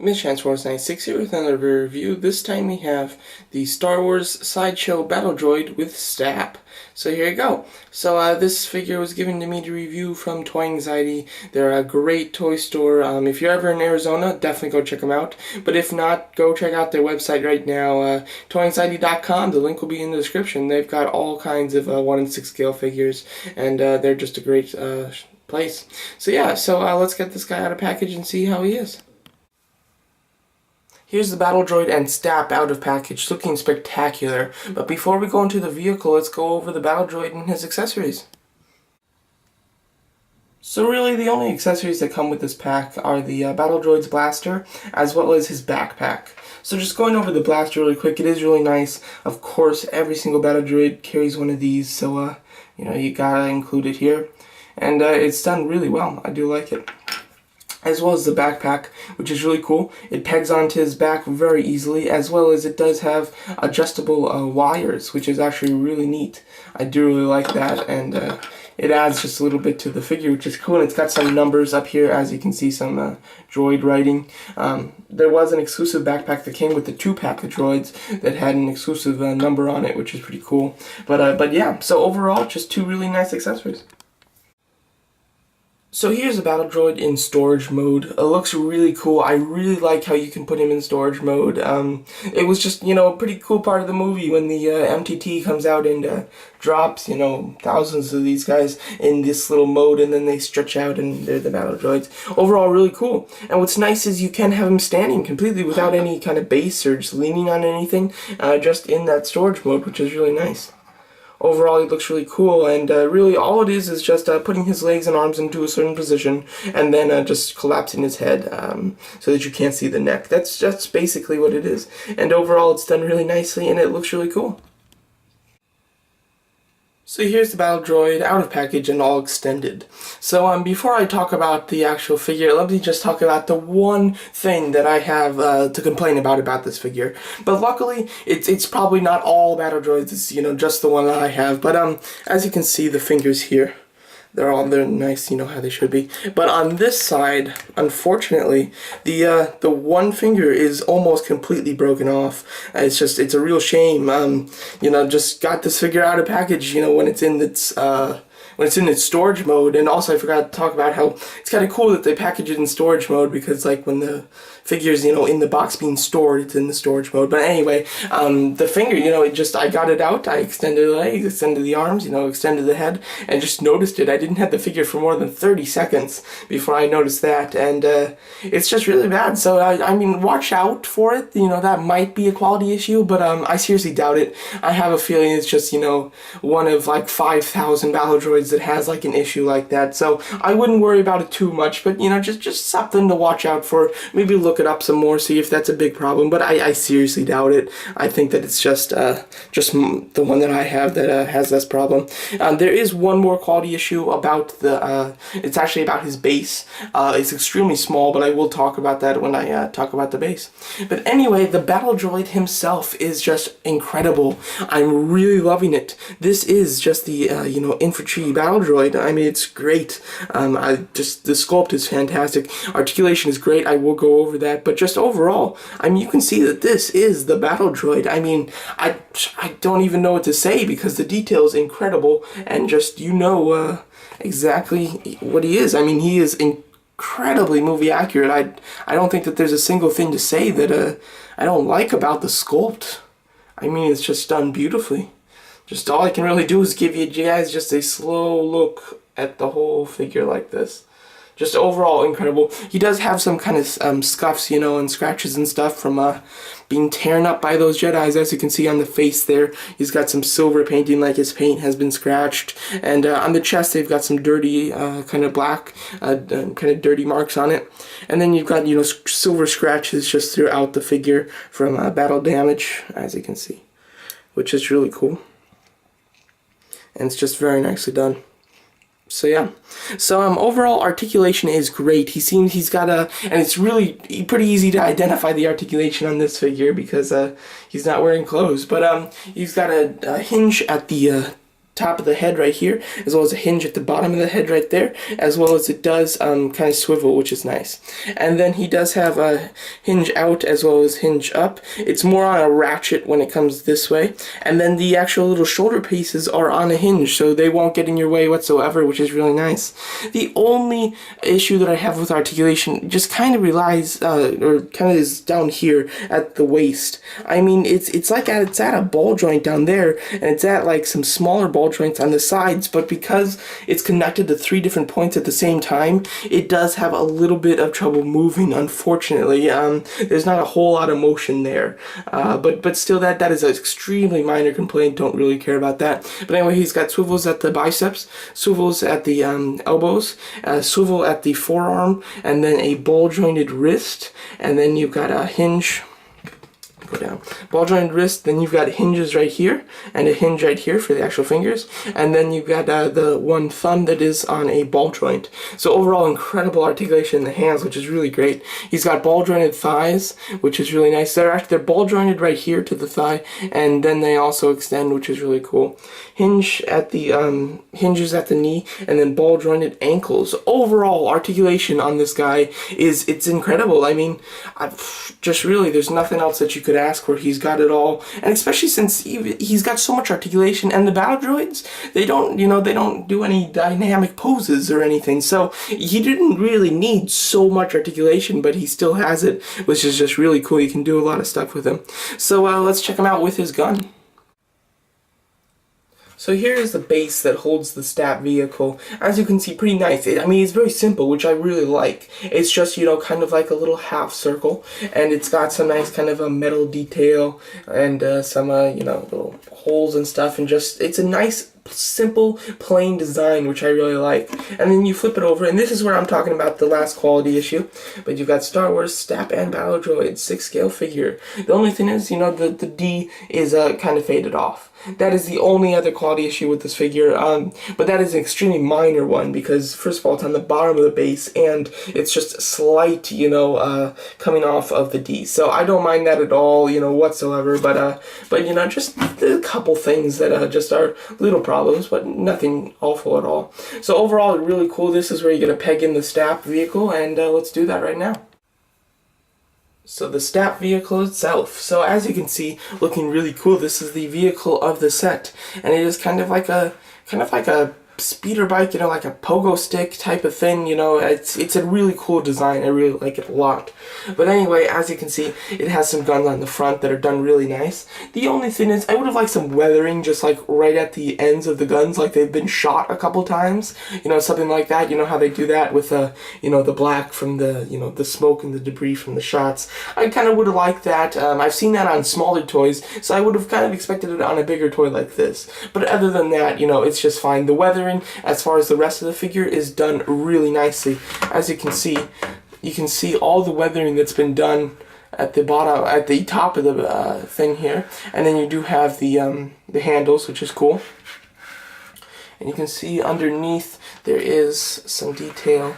MissChance496 here with another review. This time we have the Star Wars Sideshow Battle Droid with STAP. So here you go. So this figure was given to me to review from Toy Anxiety. They're a great toy store. If you're ever in Arizona, definitely go check them out. But if not, go check out their website right now, toyanxiety.com. The link will be in the description. They've got all kinds of 1/6 scale figures, and they're just a great place. So yeah, let's get this guy out of package and see how he is. Here's the Battle Droid and STAP out of package, looking spectacular. But before we go into the vehicle, let's go over the Battle Droid and his accessories. So really, the only accessories that come with this pack are the Battle Droid's blaster, as well as his backpack. So just going over the blaster really quick, it is really nice. Of course, every single Battle Droid carries one of these, so you gotta include it here. And it's done really well. I do like it. As well as the backpack, which is really cool. It pegs onto his back very easily, as well as it does have adjustable wires, which is actually really neat. I do really like that, and it adds just a little bit to the figure, which is cool. And it's got some numbers up here, as you can see, some droid writing. There was an exclusive backpack that came with the 2-pack of droids that had an exclusive number on it, which is pretty cool. But yeah, so overall, just two really nice accessories. So here's the Battle Droid in storage mode. It looks really cool. I really like how you can put him in storage mode. It was just, a pretty cool part of the movie when the MTT comes out and drops, thousands of these guys in this little mode, and then they stretch out and they're the Battle Droids. Overall, really cool. And what's nice is you can have him standing completely without any kind of base or just leaning on anything, just in that storage mode, which is really nice. Overall, he looks really cool, and really all it is just putting his legs and arms into a certain position, and then just collapsing his head so that you can't see the neck. That's just basically what it is. And overall, it's done really nicely, and it looks really cool. So here's the Battle Droid out of package and all extended. So before I talk about the actual figure, let me just talk about the one thing that I have to complain about this figure. But luckily, it's probably not all Battle Droids. It's just the one that I have. But as you can see, the fingers here, they're nice, how they should be. But on this side, unfortunately, the one finger is almost completely broken off. It's a real shame. Just got this figure out of package, when it's in its storage mode. And also I forgot to talk about how it's kind of cool that they package it in storage mode, because like when the figure's in the box being stored, it's in the storage mode. But anyway, the finger, I got it out, I extended the legs, extended the arms, extended the head, and just noticed it. I didn't have the figure for more than 30 seconds before I noticed that, and it's just really bad. So I mean, watch out for it. That might be a quality issue, but I seriously doubt it. I have a feeling it's just one of like 5,000 Battle Droids that has like an issue like that. So I wouldn't worry about it too much, but just something to watch out for. Maybe look it up some more, see if that's a big problem, but I seriously doubt it. I think that it's just the one that I have that has this problem. There is one more quality issue about it's actually about his base. It's extremely small, but I will talk about that when I talk about the base. But anyway, the Battle Droid himself is just incredible. I'm really loving it. This is just the infantry Battle Droid. I mean, it's great. The sculpt is fantastic. Articulation is great. I will go over that, but just overall, I mean, you can see that this is the Battle Droid. I mean, I don't even know what to say, because the detail is incredible, and just exactly what he is. I mean, he is incredibly movie accurate. I don't think that there's a single thing to say that I don't like about the sculpt. I mean, it's just done beautifully. Just all I can really do is give you guys just a slow look at the whole figure like this. Just overall incredible. He does have some kind of scuffs, and scratches and stuff from being torn up by those Jedis, as you can see on the face there. He's got some silver painting, like his paint has been scratched. And on the chest, they've got some dirty, kind of black, kind of dirty marks on it. And then you've got, silver scratches just throughout the figure from battle damage, as you can see, which is really cool. And it's just very nicely done. So yeah, overall articulation is great. He's got and it's really pretty easy to identify the articulation on this figure, because he's not wearing clothes. But he's got a hinge at the top of the head right here, as well as a hinge at the bottom of the head right there, as well as it does kind of swivel, which is nice. And then he does have a hinge out as well as hinge up. It's more on a ratchet when it comes this way. And then the actual little shoulder pieces are on a hinge, so they won't get in your way whatsoever, which is really nice. The only issue that I have with articulation just kind of relies, or kind of is down here at the waist. I mean, it's like it's at a ball joint down there, and it's at like some smaller ball joints on the sides, but because it's connected to 3 different points at the same time, it does have a little bit of trouble moving, unfortunately. There's not a whole lot of motion there, but still that is an extremely minor complaint. Don't really care about that. But anyway, he's got swivels at the biceps, swivels at the elbows, swivel at the forearm, and then a ball jointed wrist, and then you've got a hinge. Go down. Ball jointed wrist, then you've got hinges right here, and a hinge right here for the actual fingers, and then you've got the one thumb that is on a ball joint. So overall, incredible articulation in the hands, which is really great. He's got ball jointed thighs, which is really nice. They're ball jointed right here to the thigh, and then they also extend, which is really cool. Hinge at the hinges at the knee, and then ball jointed ankles. Overall articulation on this guy it's incredible. I mean, just really, there's nothing else that you could ask for. He's got it all, and especially since he's got so much articulation. And the battle droids, they don't do any dynamic poses or anything, so he didn't really need so much articulation, but he still has it, which is just really cool. You can do a lot of stuff with him. So let's check him out with his gun. So here is the base that holds the STAP vehicle. As you can see, pretty nice. I mean, it's very simple, which I really like. It's just, kind of like a little half circle, and it's got some nice kind of a metal detail and some, little holes and stuff, and it's a nice, simple, plain design, which I really like. And then you flip it over, and this is where I'm talking about the last quality issue, but you've got Star Wars STAP and Battle Droid 6-scale figure. The only thing is, the D is kind of faded off. That is the only other quality issue with this figure, but that is an extremely minor one, because first of all, it's on the bottom of the base, and it's just slight, coming off of the D. So I don't mind that at all, whatsoever, but just a couple things that just are little problems, but nothing awful at all. So overall, really cool. This is where you're going to peg in the STAP vehicle, and let's do that right now. So the STAP vehicle itself. So as you can see, looking really cool. This is the vehicle of the set, and it is kind of like a speeder bike, like a pogo stick type of thing. It's a really cool design. I really like it a lot. But anyway, as you can see, it has some guns on the front that are done really nice. The only thing is, I would have liked some weathering just like right at the ends of the guns, like they've been shot a couple times, something like that. How they do that with the black from the the smoke and the debris from the shots. I kind of would have liked that. I've seen that on smaller toys, so I would have kind of expected it on a bigger toy like this. But other than that, it's just fine. The weathering, as far as the rest of the figure, is done really nicely. As you can see all the weathering that's been done at the bottom, at the top of the thing here, and then you do have the handles, which is cool. And you can see underneath there is some detail,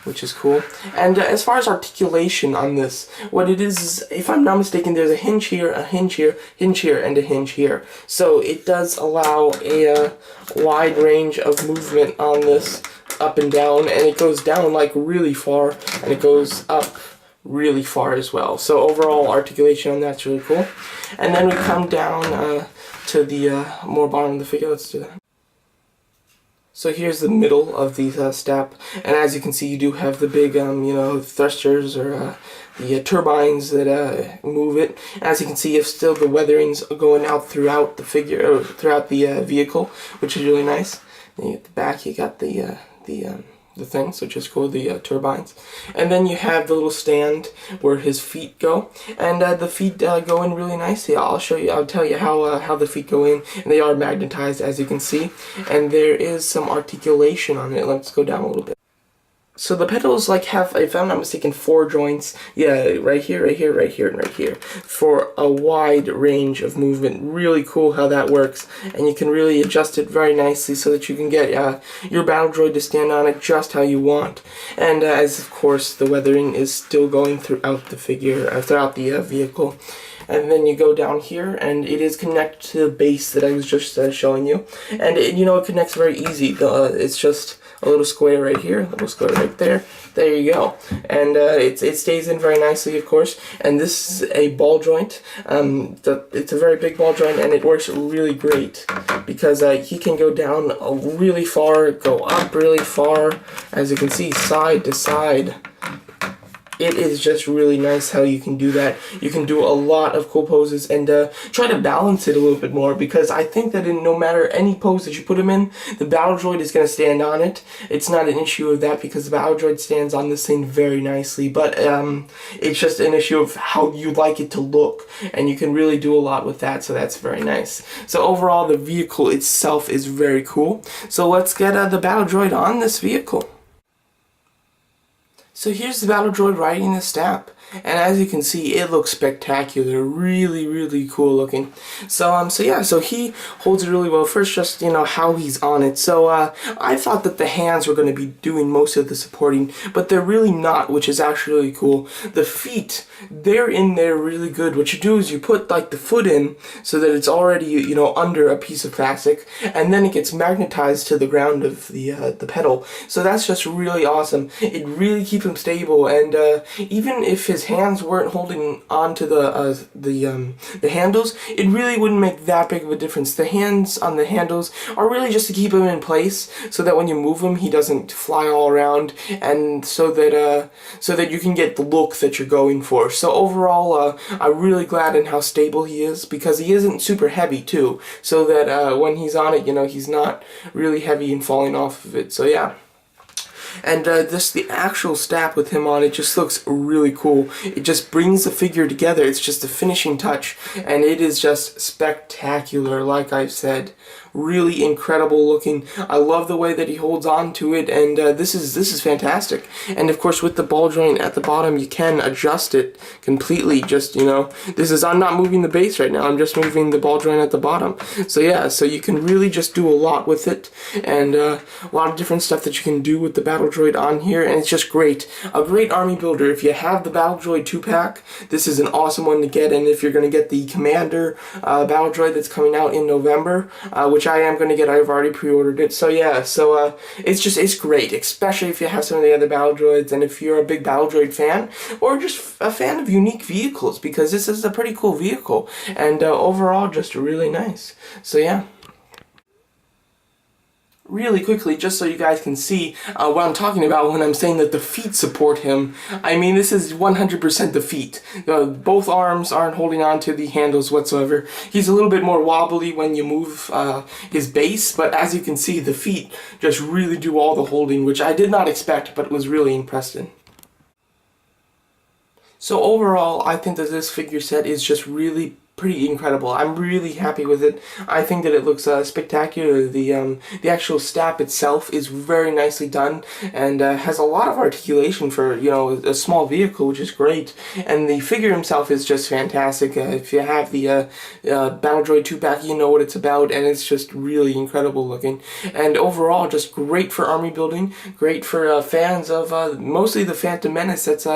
which is cool. And as far as articulation on this, what it is, if I'm not mistaken, there's a hinge here, a hinge here, hinge here, and a hinge here. So it does allow a wide range of movement on this, up and down, and it goes down like really far, and it goes up really far as well. So overall articulation on that's really cool. And then we come down to the more bottom of the figure. Let's do that. So here's the middle of the STAP, and as you can see, you do have the big, thrusters or the turbines that move it. As you can see, you have still the weatherings going out throughout the figure, or throughout the vehicle, which is really nice. Then at the back, you got the things, which is cool, the turbines. And then you have the little stand where his feet go, and the feet go in really nicely. I'll tell you how the feet go in, and they are magnetized, as you can see, and there is some articulation on it. Let's go down a little bit. So the pedals like have, if I'm not mistaken, 4 joints. Yeah, right here, right here, right here, and right here. For a wide range of movement. Really cool how that works. And you can really adjust it very nicely so that you can get your battle droid to stand on it just how you want. And as of course the weathering is still going throughout the figure, throughout the vehicle. And then you go down here, and it is connected to the base that I was just showing you. And it, it connects very easy. It's just a little square right here, a little square right there. There you go. And it stays in very nicely, of course. And this is a ball joint. It's a very big ball joint, and it works really great because he can go down really far, go up really far, as you can see, side to side. It is just really nice how you can do that. You can do a lot of cool poses and try to balance it a little bit more, because I think that in no matter any pose that you put him in, the battle droid is going to stand on it. It's not an issue of that because the battle droid stands on this thing very nicely, but it's just an issue of how you like it to look, and you can really do a lot with that, so that's very nice. So overall, the vehicle itself is very cool. So let's get the battle droid on this vehicle. So here's the battle droid riding the STAP, and as you can see, it looks spectacular, really, really cool looking. So he holds it really well. First, just how he's on it. So I thought that the hands were going to be doing most of the supporting, but they're really not, which is actually really cool. The feet, they're in there really good. What you do is you put like the foot in so that it's already under a piece of plastic, and then it gets magnetized to the ground of the pedal. So that's just really awesome. It really keeps him stable, and even if his hands weren't holding on to the handles, it really wouldn't make that big of a difference. The hands on the handles are really just to keep him in place, so that when you move him, he doesn't fly all around, and so that you can get the look that you're going for. So overall, I'm really glad in how stable he is, because he isn't super heavy too, so that when he's on it, he's not really heavy and falling off of it. So yeah. And the actual STAP with him on it just looks really cool. It just brings the figure together. It's just a finishing touch, and it is just spectacular, like I've said. Really incredible looking. I love the way that he holds on to it, and this is fantastic. And of course, with the ball joint at the bottom, you can adjust it completely. Just I'm not moving the base right now. I'm just moving the ball joint at the bottom. So yeah, so you can really just do a lot with it, and a lot of different stuff that you can do with the battle droid on here, and it's just great. A great army builder. If you have the battle droid 2-pack, this is an awesome one to get. And if you're going to get the commander battle droid that's coming out in November, which I am going to get, I've already pre-ordered it. So yeah, it's great, especially if you have some of the other battle droids, and if you're a big battle droid fan, or just a fan of unique vehicles, because this is a pretty cool vehicle, and overall just really nice. So yeah. Really quickly, just so you guys can see what I'm talking about when I'm saying that the feet support him. I mean, this is 100% the feet. Both arms aren't holding on to the handles whatsoever. He's a little bit more wobbly when you move his base, but as you can see, the feet just really do all the holding, which I did not expect, but was really impressed in. So overall, I think that this figure set is just really pretty incredible. I'm really happy with it. I think that it looks spectacular. The actual STAP itself is very nicely done, and has a lot of articulation for a small vehicle, which is great. And the figure himself is just fantastic. If you have the Battle Droid 2-pack, you know what it's about, and it's just really incredible looking. And overall, just great for army building. Great for fans of mostly the Phantom Menace. That's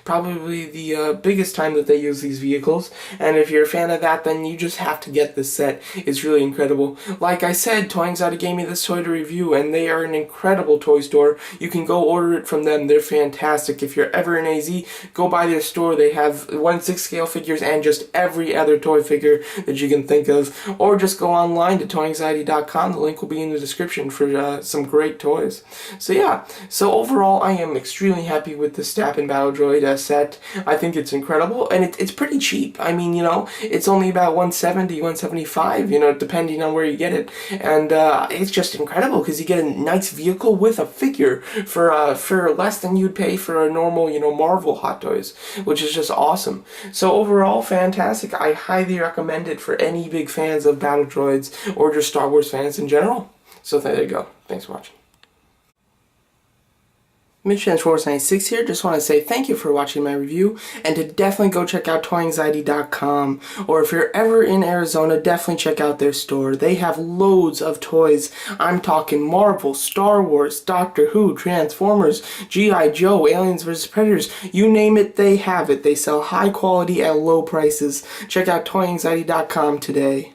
probably the biggest time that they use these vehicles. And if you're a fan of that, then you just have to get this set. It's really incredible. Like I said, Toy Anxiety gave me this toy to review, and they are an incredible toy store. You can go order it from them. They're fantastic. If you're ever in AZ, go by their store. They have 1/6 scale figures and just every other toy figure that you can think of. Or just go online to toyanxiety.com. The link will be in the description for some great toys. So yeah, so overall I am extremely happy with the STAP and Battle Droid set. I think it's incredible, and it's pretty cheap. I mean, it's only about $170, $175, depending on where you get it. And it's just incredible because you get a nice vehicle with a figure for less than you'd pay for a normal, Marvel Hot Toys, which is just awesome. So overall, fantastic. I highly recommend it for any big fans of Battle Droids or just Star Wars fans in general. So there you go. Thanks for watching. MidTransforce96 here. Just want to say thank you for watching my review, and to definitely go check out toyanxiety.com, or if you're ever in Arizona, definitely check out their store. They have loads of toys. I'm talking Marvel, Star Wars, Doctor Who, Transformers, G.I. Joe, Aliens vs. Predators, you name it, they have it. They sell high quality at low prices. Check out toyanxiety.com today.